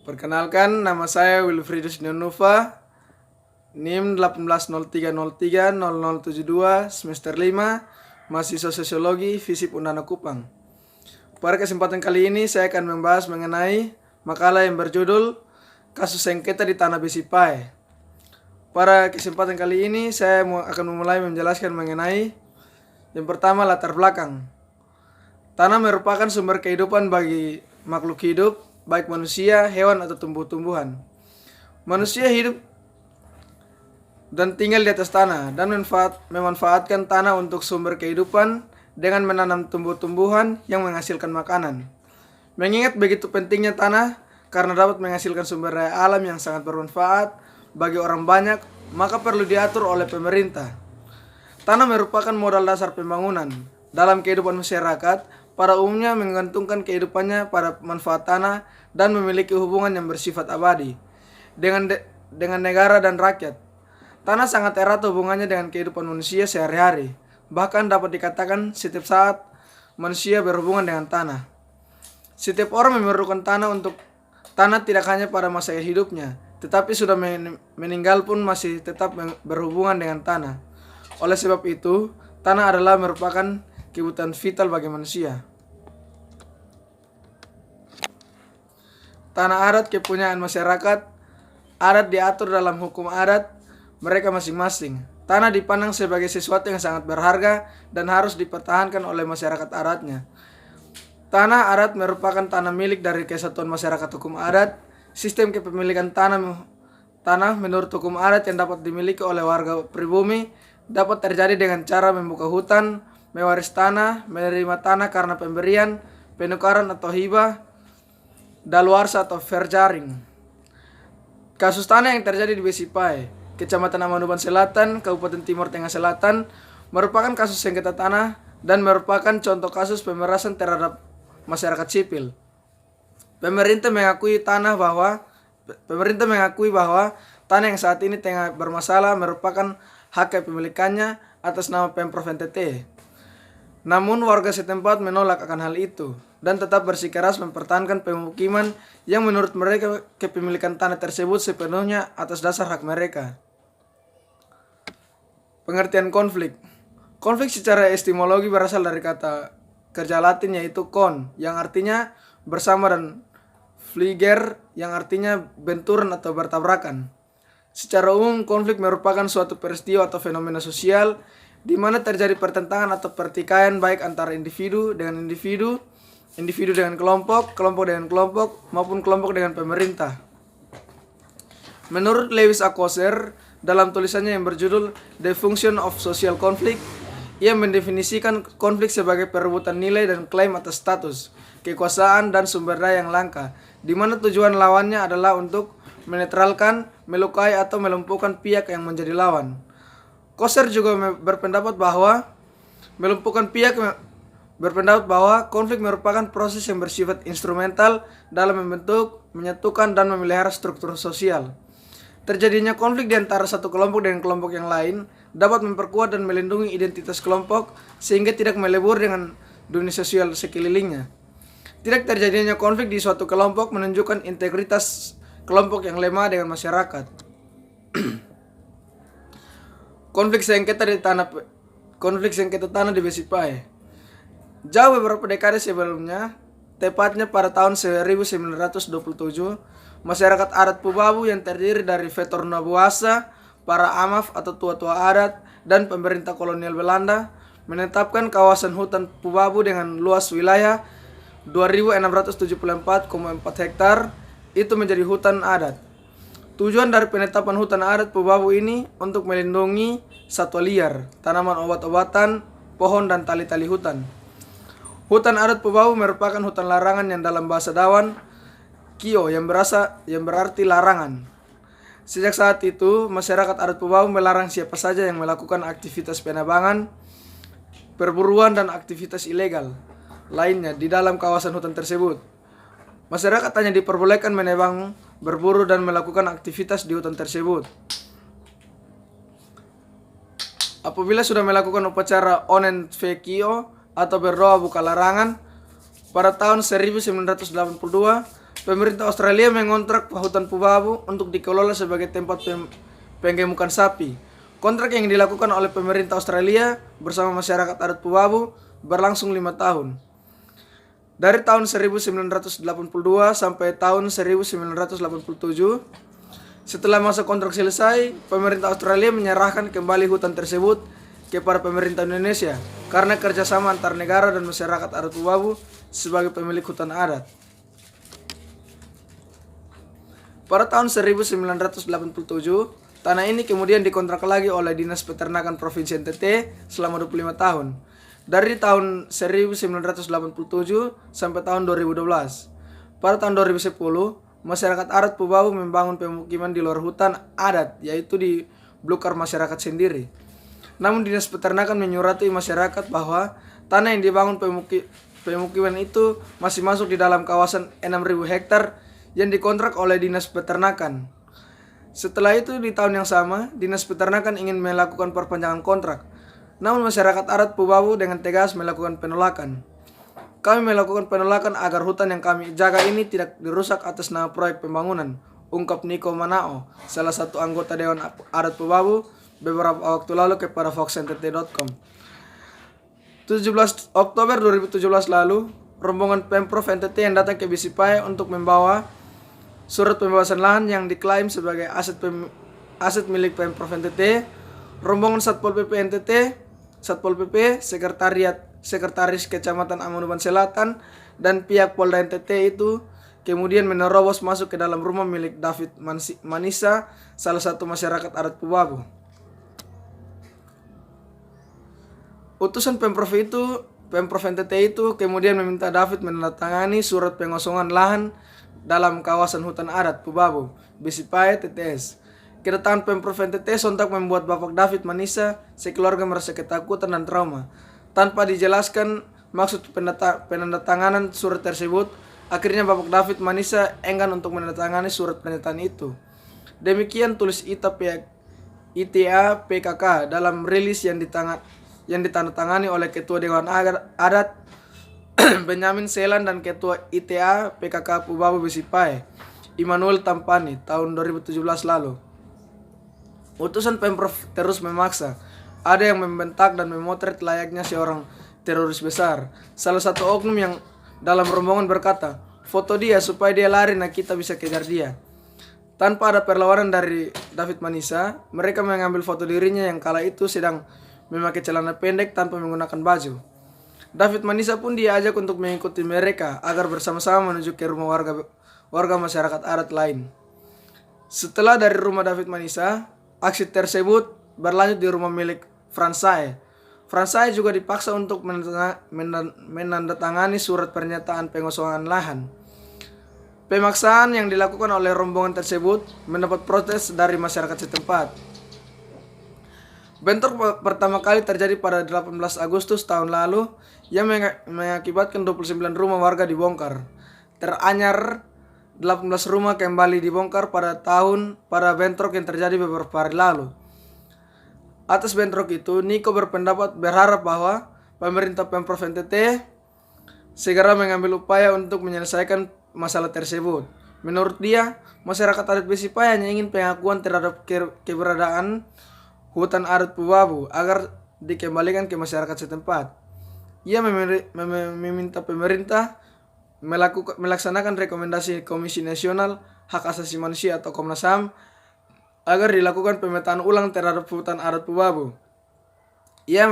Perkenalkan, nama saya Wilfriedus Nenufa, NIM 1803030072, semester 5, mahasiswa Sosiologi, FISIP Undana Kupang. Pada kesempatan kali ini saya akan membahas mengenai makalah yang berjudul Kasus Sengketa di Tanah Besi Pae. Pada kesempatan kali ini saya akan memulai menjelaskan mengenai yang pertama, latar belakang. Tanah merupakan sumber kehidupan bagi makhluk hidup, baik manusia, hewan, atau tumbuh-tumbuhan. Manusia hidup dan tinggal di atas tanah dan memanfaatkan tanah untuk sumber kehidupan dengan menanam tumbuh-tumbuhan yang menghasilkan makanan. Mengingat begitu pentingnya tanah karena dapat menghasilkan sumber daya alam yang sangat bermanfaat bagi orang banyak, maka perlu diatur oleh pemerintah. Tanah merupakan modal dasar pembangunan. Dalam kehidupan masyarakat, pada umumnya menggantungkan kehidupannya pada manfaat tanah dan memiliki hubungan yang bersifat abadi dengan negara dan rakyat. Tanah sangat erat hubungannya dengan kehidupan manusia sehari-hari. Bahkan dapat dikatakan setiap saat manusia berhubungan dengan tanah. Setiap orang memerlukan tanah tidak hanya pada masa hidupnya, tetapi sudah meninggal pun masih tetap berhubungan dengan tanah. Oleh sebab itu, tanah adalah merupakan kebutuhan vital bagi manusia. Tanah adat kepunyaan masyarakat. Adat diatur dalam hukum adat mereka masing-masing. Tanah dipandang sebagai sesuatu yang sangat berharga dan harus dipertahankan oleh masyarakat adatnya. Tanah adat merupakan tanah milik dari kesatuan masyarakat hukum adat. Sistem kepemilikan tanah menurut hukum adat yang dapat dimiliki oleh warga pribumi dapat terjadi dengan cara membuka hutan, mewaris tanah, menerima tanah karena pemberian, penukaran atau hibah, daluarsa atau verjaring. Kasus tanah yang terjadi di Besi Pae, Kecamatan Amanduban Selatan, Kabupaten Timur Tengah Selatan, merupakan kasus sengketa tanah dan merupakan contoh kasus pemerasan terhadap masyarakat sipil. Pemerintah mengakui bahwa tanah yang saat ini tengah bermasalah merupakan hak kepemilikannya atas nama Pemprov NTT. Namun warga setempat menolak akan hal itu dan tetap bersikeras mempertahankan pemukiman yang menurut mereka kepemilikan tanah tersebut sepenuhnya atas dasar hak mereka. Pengertian konflik. Konflik secara etimologi berasal dari kata kerja Latin yaitu kon yang artinya bersama dan fliger yang artinya benturan atau bertabrakan. Secara umum, konflik merupakan suatu peristiwa atau fenomena sosial di mana terjadi pertentangan atau pertikaian baik antara individu dengan individu, individu dengan kelompok, kelompok dengan kelompok, maupun kelompok dengan pemerintah. Menurut Lewis A. Coser, dalam tulisannya yang berjudul The Function of Social Conflict, ia mendefinisikan konflik sebagai perebutan nilai dan klaim atas status, kekuasaan, dan sumber daya yang langka, di mana tujuan lawannya adalah untuk menetralkan, melukai, atau melumpuhkan pihak yang menjadi lawan. Coser juga berpendapat bahwa konflik merupakan proses yang bersifat instrumental dalam membentuk, menyatukan, dan memelihara struktur sosial. Terjadinya konflik di antara satu kelompok dengan kelompok yang lain dapat memperkuat dan melindungi identitas kelompok sehingga tidak melebur dengan dunia sosial sekelilingnya. Tidak terjadinya konflik di suatu kelompok menunjukkan integritas kelompok yang lemah dengan masyarakat. Konflik sengketa tanah di Besi Pae. Jauh beberapa dekade sebelumnya, tepatnya pada tahun 1927, masyarakat adat Pubabu yang terdiri dari veteran Nabuasa, para amaf atau tua-tua adat, dan pemerintah kolonial Belanda menetapkan kawasan hutan Pubabu dengan luas wilayah 2.674,4 hektar itu menjadi hutan adat. Tujuan dari penetapan hutan adat Pubabu ini untuk melindungi satwa liar, tanaman obat-obatan, pohon, dan tali-tali hutan. Hutan adat Pubabu merupakan hutan larangan yang dalam bahasa Dawan, Kio, yang berarti larangan. Sejak saat itu, masyarakat adat Pubabu melarang siapa saja yang melakukan aktivitas penambangan, perburuan, dan aktivitas ilegal lainnya di dalam kawasan hutan tersebut. Masyarakat hanya diperbolehkan menebang, berburu, dan melakukan aktivitas di hutan tersebut. Apabila sudah melakukan upacara Onen Fekio atau berdoa buka larangan, pada tahun 1982 Pemerintah Australia mengontrak hutan Pubabu untuk dikelola sebagai tempat penggemukan sapi. Kontrak yang dilakukan oleh pemerintah Australia bersama masyarakat adat Pubabu berlangsung 5 tahun. Dari tahun 1982 sampai tahun 1987. Setelah masa kontrak selesai, pemerintah Australia menyerahkan kembali hutan tersebut kepada pemerintah Indonesia karena kerjasama antar negara dan masyarakat adat Pubabu sebagai pemilik hutan adat. Pada tahun 1987, tanah ini kemudian dikontrak lagi oleh Dinas Peternakan Provinsi NTT selama 25 tahun. Dari tahun 1987 sampai tahun 2012. Pada tahun 2010, masyarakat adat Pubabu membangun pemukiman di luar hutan adat, yaitu di blokar masyarakat sendiri. Namun Dinas Peternakan menyurati masyarakat bahwa tanah yang dibangun pemukiman itu masih masuk di dalam kawasan 6.000 hektar yang dikontrak oleh Dinas Peternakan. Setelah itu di tahun yang sama, Dinas Peternakan ingin melakukan perpanjangan kontrak. Namun masyarakat adat Pubabu dengan tegas melakukan penolakan. Kami melakukan penolakan agar hutan yang kami jaga ini tidak dirusak atas nama proyek pembangunan, ungkap Niko Manao, salah satu anggota Dewan Adat Pubabu, beberapa waktu lalu kepada foxntt.com. 17 Oktober 2017 lalu, rombongan Pemprov NTT yang datang ke Bisipae untuk membawa surat pembebasan lahan yang diklaim sebagai aset milik Pemprov NTT, rombongan Satpol PP NTT, Satpol PP, Sekretaris Kecamatan Amanuban Selatan, dan pihak Polda NTT itu kemudian menerobos masuk ke dalam rumah milik David Manisa, salah satu masyarakat adat Pubabu. Utusan Pemprov NTT itu kemudian meminta David menandatangani surat pengosongan lahan dalam kawasan hutan adat Pubabu, Bisipae, TTS. Kedatangan Pemprov NTT sontak membuat Bapak David Manisa sekeluarga merasa ketakutan dan trauma. Tanpa dijelaskan maksud penandatanganan surat tersebut, akhirnya Bapak David Manisa enggan untuk menandatangani surat pernyataan itu. Demikian tulis ITA PKK dalam rilis yang ditandatangani oleh Ketua Dewan Adat Benyamin Selan dan Ketua ITA PKK Pubabu Bisipae, Immanuel Tampani, tahun 2017 lalu. Utusan Pemprov terus memaksa. Ada yang membentak dan memotret layaknya seorang teroris besar. Salah satu oknum yang dalam rombongan berkata, "Foto dia supaya dia lari, nah kita bisa kejar dia." Tanpa ada perlawanan dari David Manisa, mereka mengambil foto dirinya yang kala itu sedang memakai celana pendek tanpa menggunakan baju. David Manisa pun diajak untuk mengikuti mereka agar bersama-sama menuju ke rumah warga masyarakat adat lain. Setelah dari rumah David Manisa, aksi tersebut berlanjut di rumah milik Fransae. Fransae juga dipaksa untuk menandatangani surat pernyataan pengosongan lahan. Pemaksaan yang dilakukan oleh rombongan tersebut mendapat protes dari masyarakat setempat. Bentrok pertama kali terjadi pada 18 Agustus tahun lalu yang mengakibatkan 29 rumah warga dibongkar. Teranyar 18 rumah kembali dibongkar pada bentrok yang terjadi beberapa hari lalu. Atas bentrok itu, Niko berharap bahwa pemerintah Pemprov NTT segera mengambil upaya untuk menyelesaikan masalah tersebut. Menurut dia, masyarakat adat Bisipae hanya ingin pengakuan terhadap keberadaan hutan adat Pubabu agar dikembalikan ke masyarakat setempat. Ia meminta pemerintah melaksanakan rekomendasi Komisi Nasional Hak Asasi Manusia atau Komnas HAM agar dilakukan pemetaan ulang terhadap hutan adat Pubabu. Ia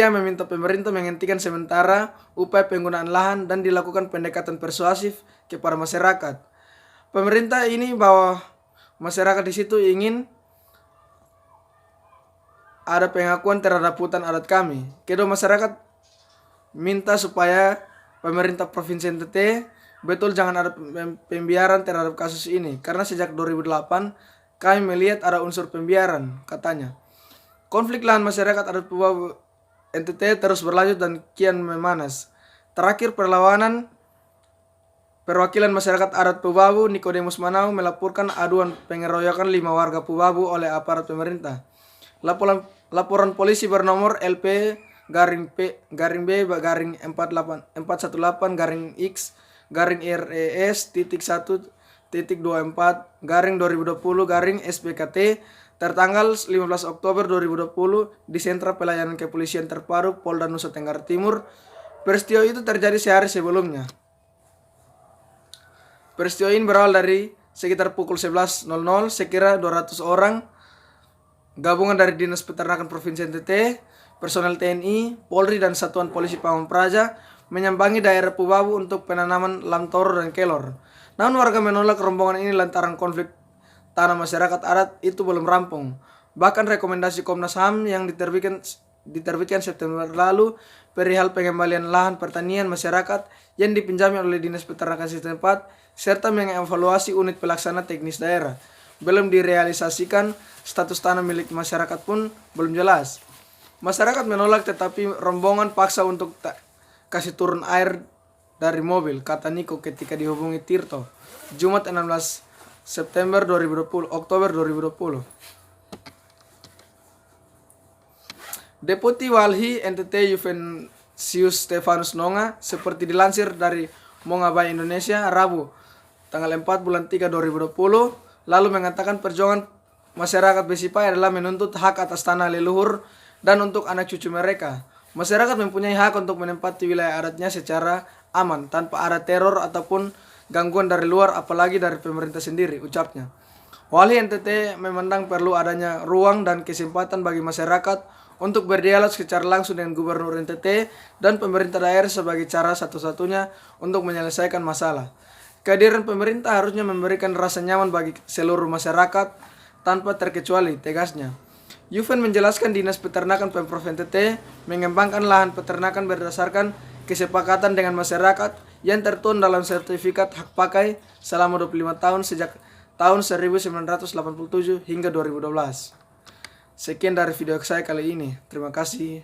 meminta pemerintah menghentikan sementara upaya penggunaan lahan dan dilakukan pendekatan persuasif kepada masyarakat. Pemerintah ini bahwa masyarakat di situ ingin ada pengakuan terhadap hutan adat kami. Kedua masyarakat minta supaya pemerintah Provinsi NTT betul jangan ada pembiaran terhadap kasus ini. Karena sejak 2008 kami melihat ada unsur pembiaran, katanya. Konflik lahan masyarakat adat Pubabu NTT terus berlanjut dan kian memanas. Terakhir perwakilan masyarakat adat Pubabu Nikodemus Manau melaporkan aduan pengeroyokan 5 warga Pubabu oleh aparat pemerintah. Laporan polisi bernomor LP /B /418 X IRES.1.24/2020 tertanggal 15 Oktober 2020 di Sentra Pelayanan Kepolisian Terpadu Polda Nusa Tenggara Timur. Peristiwa itu terjadi sehari sebelumnya. Peristiwa ini berawal dari sekitar pukul 11.00 sekira 200 orang gabungan dari Dinas Peternakan Provinsi NTT, personel TNI, Polri dan Satuan Polisi Pamong Praja menyambangi daerah Pubabu untuk penanaman lamtoro dan kelor. Namun warga menolak rombongan ini lantaran konflik tanah masyarakat adat itu belum rampung. Bahkan rekomendasi Komnas HAM yang diterbitkan September lalu perihal pengembalian lahan pertanian masyarakat yang dipinjami oleh Dinas Peternakan setempat serta mengevaluasi unit pelaksana teknis daerah belum direalisasikan. Status tanah milik masyarakat pun belum jelas. Masyarakat menolak tetapi rombongan paksa untuk kasih turun air dari mobil, kata Niko ketika dihubungi Tirto Jumat 16 Oktober 2020. Deputi Walhi NTT Juvensius Stefanus Nonga seperti dilansir dari Mongabay Indonesia Rabu tanggal 4 bulan 3 2020 lalu mengatakan perjuangan masyarakat Besipai adalah menuntut hak atas tanah leluhur dan untuk anak cucu mereka. Masyarakat mempunyai hak untuk menempati wilayah adatnya secara aman tanpa ada teror ataupun gangguan dari luar apalagi dari pemerintah sendiri, ucapnya. Walhi NTT memandang perlu adanya ruang dan kesempatan bagi masyarakat untuk berdialog secara langsung dengan Gubernur NTT dan pemerintah daerah sebagai cara satu-satunya untuk menyelesaikan masalah. Kehadiran pemerintah harusnya memberikan rasa nyaman bagi seluruh masyarakat tanpa terkecuali, tegasnya. Juven menjelaskan Dinas Peternakan Pemprov NTT mengembangkan lahan peternakan berdasarkan kesepakatan dengan masyarakat yang tertuang dalam sertifikat hak pakai selama 25 tahun sejak tahun 1987 hingga 2012. Sekian dari video saya kali ini. Terima kasih.